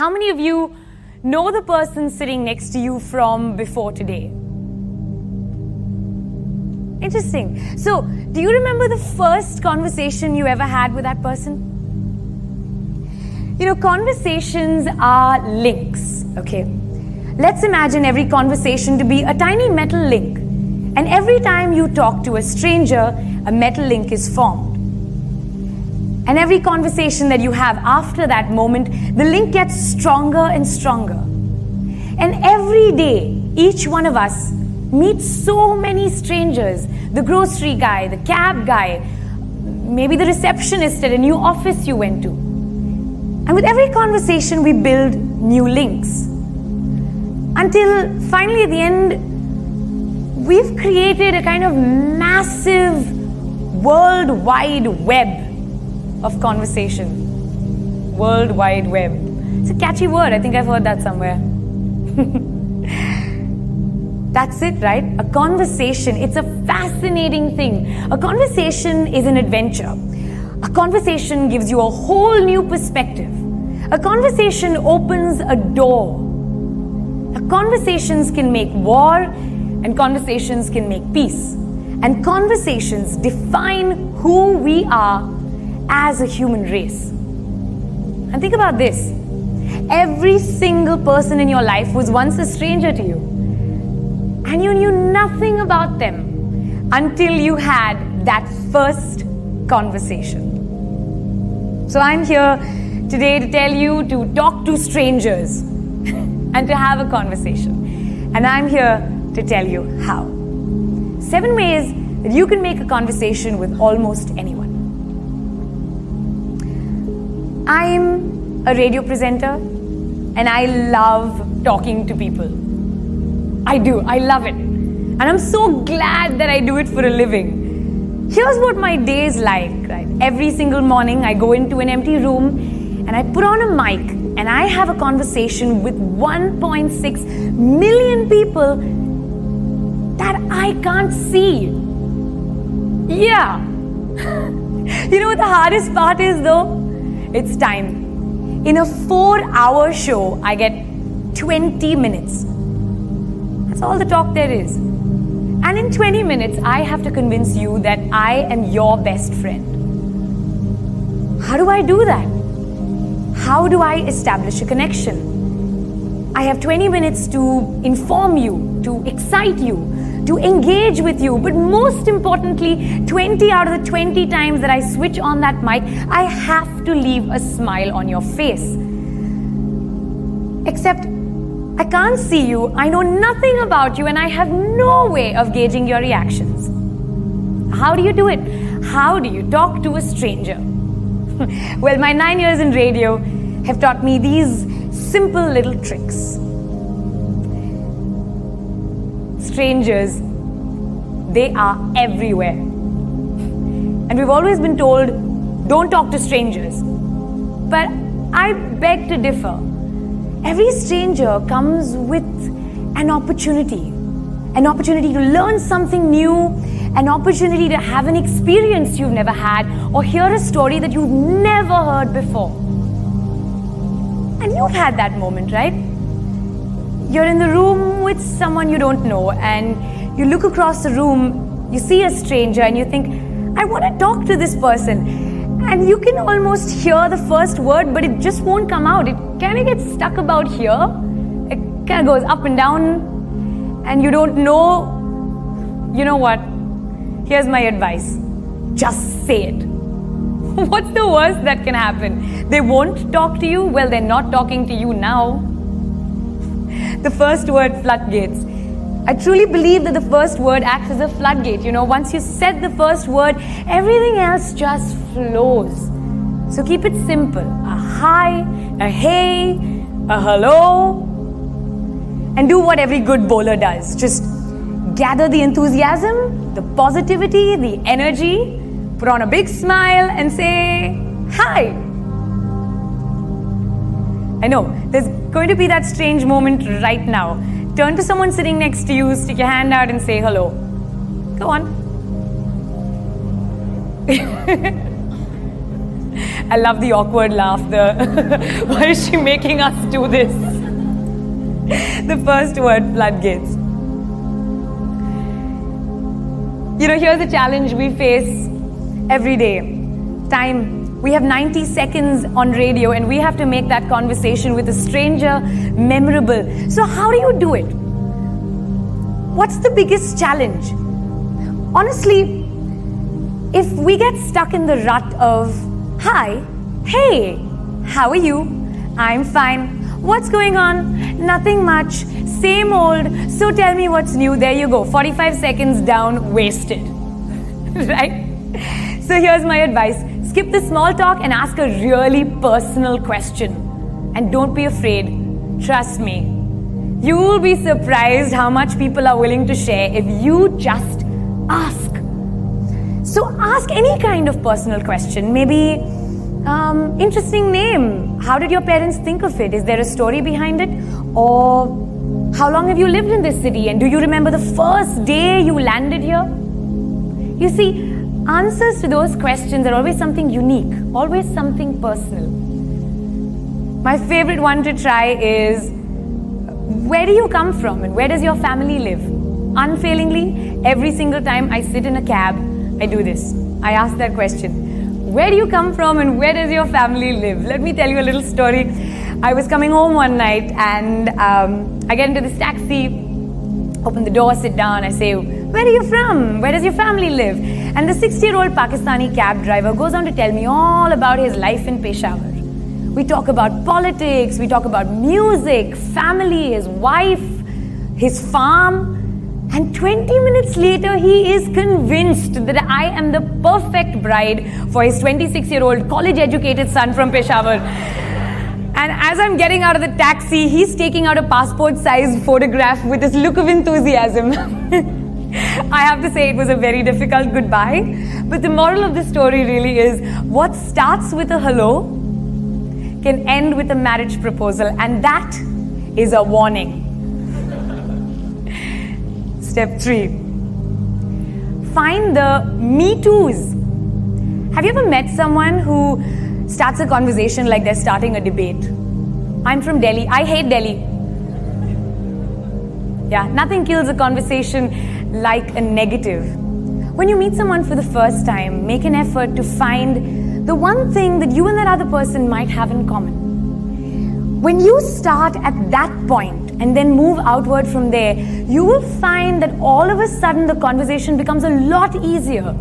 How many of you know the person sitting next to you from before today? Interesting. So, do you remember the first conversation you ever had with that person? You know, conversations are links, okay? Let's imagine every conversation to be a tiny metal link. And every time you talk to a stranger, a metal link is formed. And every conversation that you have after that moment, the link gets stronger and stronger. And every day, each one of us meets so many strangers. The grocery guy, the cab guy, maybe the receptionist at a new office you went to. And with every conversation, we build new links. Until finally at the end, we've created a kind of massive World Wide Web of conversation. World Wide Web. It's a catchy word. I think I've heard that somewhere. That's it, right? A conversation. It's a fascinating thing. A conversation is an adventure. A conversation gives you a whole new perspective. A conversation opens a door. Conversations can make war, and conversations can make peace. And conversations define who we are as a human race. And think about this. Every single person in your life was once a stranger to you. And you knew nothing about them until you had that first conversation. So I'm here today to tell you to talk to strangers and to have a conversation. And I'm here to tell you how. 7 ways that you can make a conversation with almost anyone. I'm a radio presenter and I love talking to people. I do, I love it. And I'm so glad that I do it for a living. Here's what my day is like, right? Every single morning I go into an empty room and I put on a mic and I have a conversation with 1.6 million people that I can't see. Yeah. You know what the hardest part is though? It's time. In a 4-hour show, I get 20 minutes. That's all the talk there is. And in 20 minutes, I have to convince you that I am your best friend. How do I do that? How do I establish a connection? I have 20 minutes to inform you, to excite you, to engage with you, but most importantly, 20 out of the 20 times that I switch on that mic, I have to leave a smile on your face. Except, I can't see you, I know nothing about you, and I have no way of gauging your reactions. How do you do it? How do you talk to a stranger? Well, my 9 years in radio have taught me these simple little tricks. Strangers, they are everywhere. And we've always been told, don't talk to strangers. But I beg to differ. Every stranger comes with an opportunity to learn something new, an opportunity to have an experience you've never had, or hear a story that you've never heard before. And you've had that moment, right? You're in the room with someone you don't know, and you look across the room, you see a stranger, and you think, I want to talk to this person. And you can almost hear the first word, but it just won't come out. It kind of gets stuck about here. It kind of goes up and down, and you don't know. You know what? Here's my advice. Just say it. What's the worst that can happen? They won't talk to you? Well, they're not talking to you now. The first word, floodgates. I truly believe that the first word acts as a floodgate. You know, once you said the first word, everything else just flows. So keep it simple. A hi, a hey, a hello. And do what every good bowler does. Just gather the enthusiasm, the positivity, the energy, put on a big smile and say, hi. I know, there's going to be that strange moment right now. Turn to someone sitting next to you, stick your hand out and say hello. Go on. I love the awkward laugh. Why is she making us do this? The first word, floodgates. Here's a challenge we face every day. Time. We have 90 seconds on radio and we have to make that conversation with a stranger memorable. So how do you do it? What's the biggest challenge? Honestly, if we get stuck in the rut of, hi, hey, how are you? I'm fine. What's going on? Nothing much. Same old. So tell me what's new. There you go. 45 seconds down, wasted. Right? So here's my advice. Skip the small talk and ask a really personal question. And don't be afraid. Trust me. You will be surprised how much people are willing to share if you just ask. So ask any kind of personal question. Maybe, interesting name. How did your parents think of it? Is there a story behind it? Or how long have you lived in this city? And do you remember the first day you landed here? You see, answers to those questions are always something unique, always something personal. My favorite one to try is, where do you come from and where does your family live? Unfailingly, every single time I sit in a cab, I do this. I ask that question. Where do you come from and where does your family live? Let me tell you a little story. I was coming home one night and I get into this taxi, open the door, sit down, I say, where are you from? Where does your family live? And the 60-year-old Pakistani cab driver goes on to tell me all about his life in Peshawar. We talk about politics, we talk about music, family, his wife, his farm. And 20 minutes later, he is convinced that I am the perfect bride for his 26-year-old college-educated son from Peshawar. And as I'm getting out of the taxi, he's taking out a passport-sized photograph with this look of enthusiasm. I have to say it was a very difficult goodbye. But the moral of the story really is, what starts with a hello can end with a marriage proposal. And that is a warning. Step 3. Find the me toos. Have you ever met someone who starts a conversation like they're starting a debate? I'm from Delhi. I hate Delhi. Yeah, nothing kills a conversation like a negative. When you meet someone for the first time, make an effort to find the one thing that you and that other person might have in common. When you start at that point and then move outward from there, you will find that all of a sudden the conversation becomes a lot easier.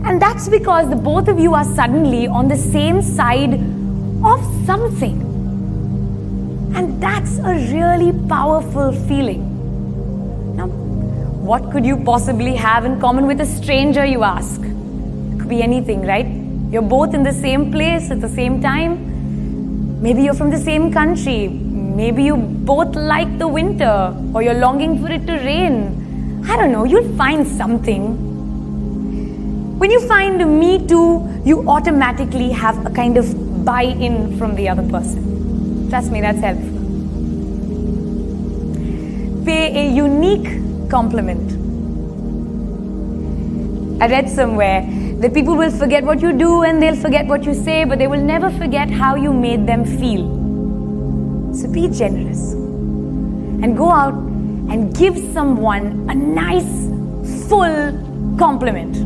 And that's because the both of you are suddenly on the same side of something. And that's a really powerful feeling. Now, what could you possibly have in common with a stranger, you ask? It could be anything, right? You're both in the same place at the same time. Maybe you're from the same country. Maybe you both like the winter, or you're longing for it to rain. I don't know, you'll find something. When you find a me too, you automatically have a kind of buy-in from the other person. Trust me, that's helpful. Pay a unique compliment. I read somewhere that people will forget what you do and they'll forget what you say, but they will never forget how you made them feel. So be generous and go out and give someone a nice, full compliment.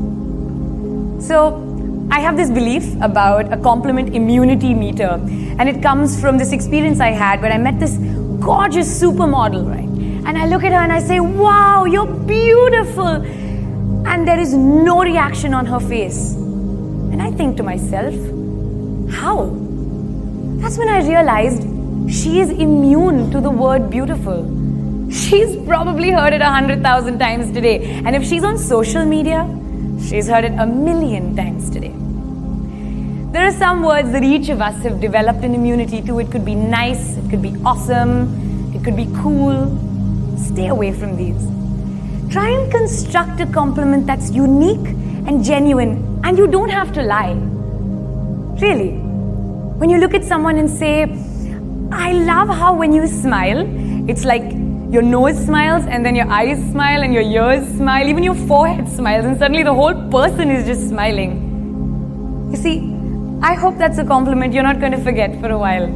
So I have this belief about a compliment immunity meter, and it comes from this experience I had where I met this gorgeous supermodel, right? And I look at her and I say, wow, you're beautiful. And there is no reaction on her face. And I think to myself, how? That's when I realized she is immune to the word beautiful. She's probably heard it 100,000 times today. And if she's on social media, she's heard it 1,000,000 times today. There are some words that each of us have developed an immunity to. It could be nice, it could be awesome, it could be cool. Stay away from these. Try and construct a compliment that's unique and genuine, and you don't have to lie. Really. When you look at someone and say, I love how when you smile, it's like your nose smiles and then your eyes smile and your ears smile, even your forehead smiles, and suddenly the whole person is just smiling. You see, I hope that's a compliment you're not going to forget for a while.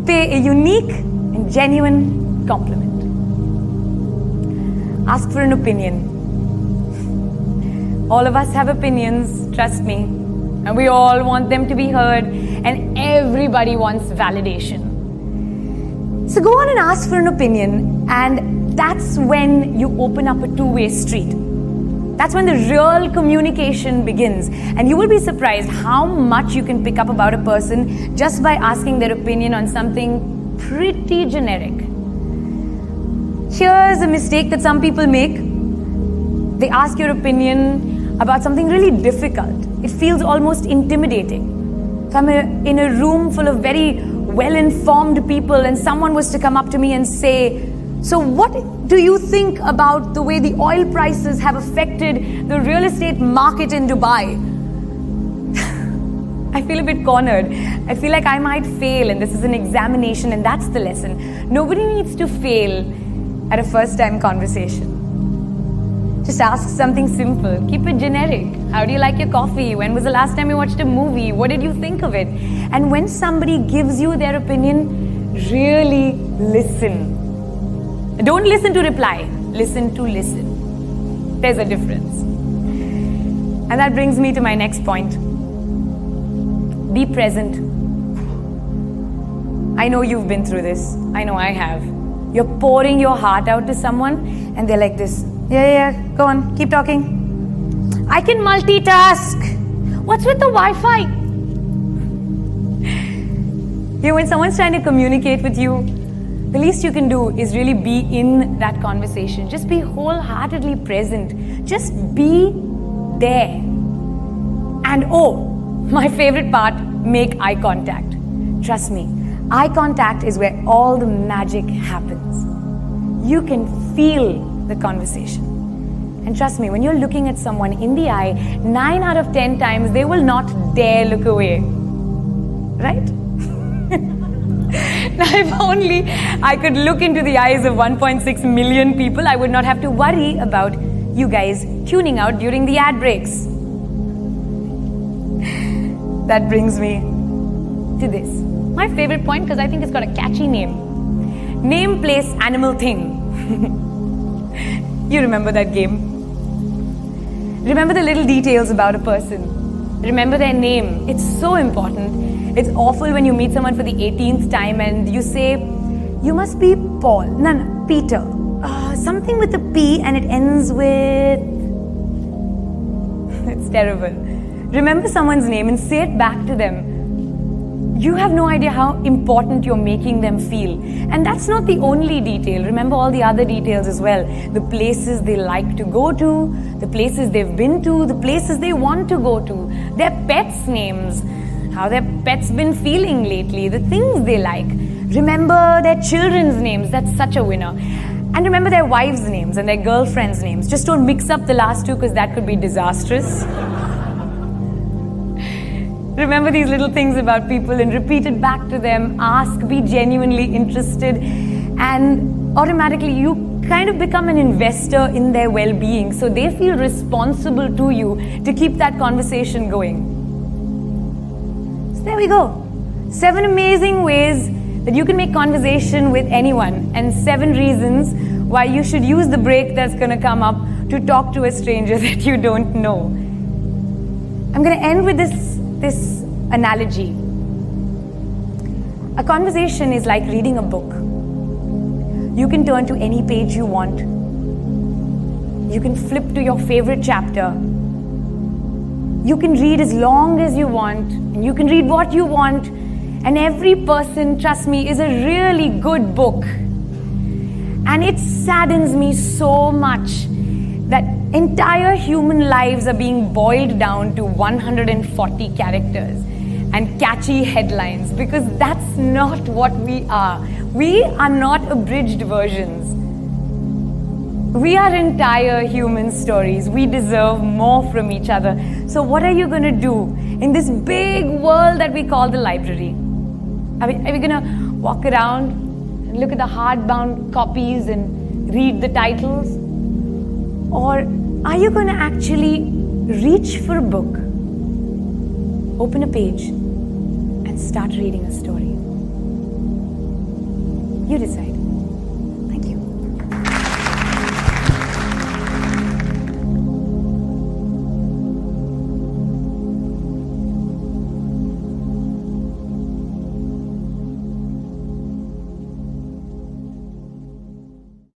Pay a unique and genuine compliment. Ask for an opinion. All of us have opinions, trust me, and we all want them to be heard, and everybody wants validation. So go on and ask for an opinion, and that's when you open up a two-way street. That's when the real communication begins, and you will be surprised how much you can pick up about a person just by asking their opinion on something pretty generic. Here's a mistake that some people make. They ask your opinion about something really difficult. It feels almost intimidating. If I'm in a room full of very well-informed people and someone was to come up to me and say, "So what do you think about the way the oil prices have affected the real estate market in Dubai?" I feel a bit cornered. I feel like I might fail, and this is an examination, and that's the lesson. Nobody needs to fail at a first-time conversation. Just ask something simple. Keep it generic. How do you like your coffee? When was the last time you watched a movie? What did you think of it? And when somebody gives you their opinion, really listen. Don't listen to reply. Listen to listen. There's a difference. And that brings me to my next point. Be present. I know you've been through this. I know I have. You're pouring your heart out to someone and they're like this. Yeah, go on, keep talking. I can multitask. What's with the Wi-Fi? When someone's trying to communicate with you, the least you can do is really be in that conversation. Just be wholeheartedly present. Just be there. And my favorite part, make eye contact. Trust me, eye contact is where all the magic happens. You can feel the conversation. And trust me, when you're looking at someone in the eye, 9 out of 10 times they will not dare look away. Right? Now, if only I could look into the eyes of 1.6 million people, I would not have to worry about you guys tuning out during the ad breaks. That brings me to this. My favorite point, because I think it's got a catchy name. Name, place, animal, thing. You remember that game? Remember the little details about a person. Remember their name. It's so important. It's awful when you meet someone for the 18th time and you say, "You must be Paul." No, Peter. Something with a P and it ends with... It's terrible. Remember someone's name and say it back to them. You have no idea how important you're making them feel. And that's not the only detail. Remember all the other details as well. The places they like to go to, the places they've been to, the places they want to go to, their pets' names, how their pets been feeling lately, the things they like. Remember their children's names. That's such a winner. And remember their wives' names and their girlfriends' names. Just don't mix up the last two because that could be disastrous. Remember these little things about people and repeat it back to them. Ask, be genuinely interested, and automatically you kind of become an investor in their well-being. So they feel responsible to you to keep that conversation going. So there we go. 7 amazing ways that you can make conversation with anyone, and 7 reasons why you should use the break that's going to come up to talk to a stranger that you don't know. I'm going to end with this analogy. A conversation is like reading a book. You can turn to any page you want. You can flip to your favorite chapter. You can read as long as you want, and you can read what you want. And every person, trust me, is a really good book. And it saddens me so much that entire human lives are being boiled down to 140 characters and catchy headlines, because that's not what we are. We are not abridged versions. We are entire human stories. We deserve more from each other. So what are you going to do in this big world that we call the library? Are we going to walk around and look at the hardbound copies and read the titles? Or are you going to actually reach for a book, open a page and start reading a story. You decide.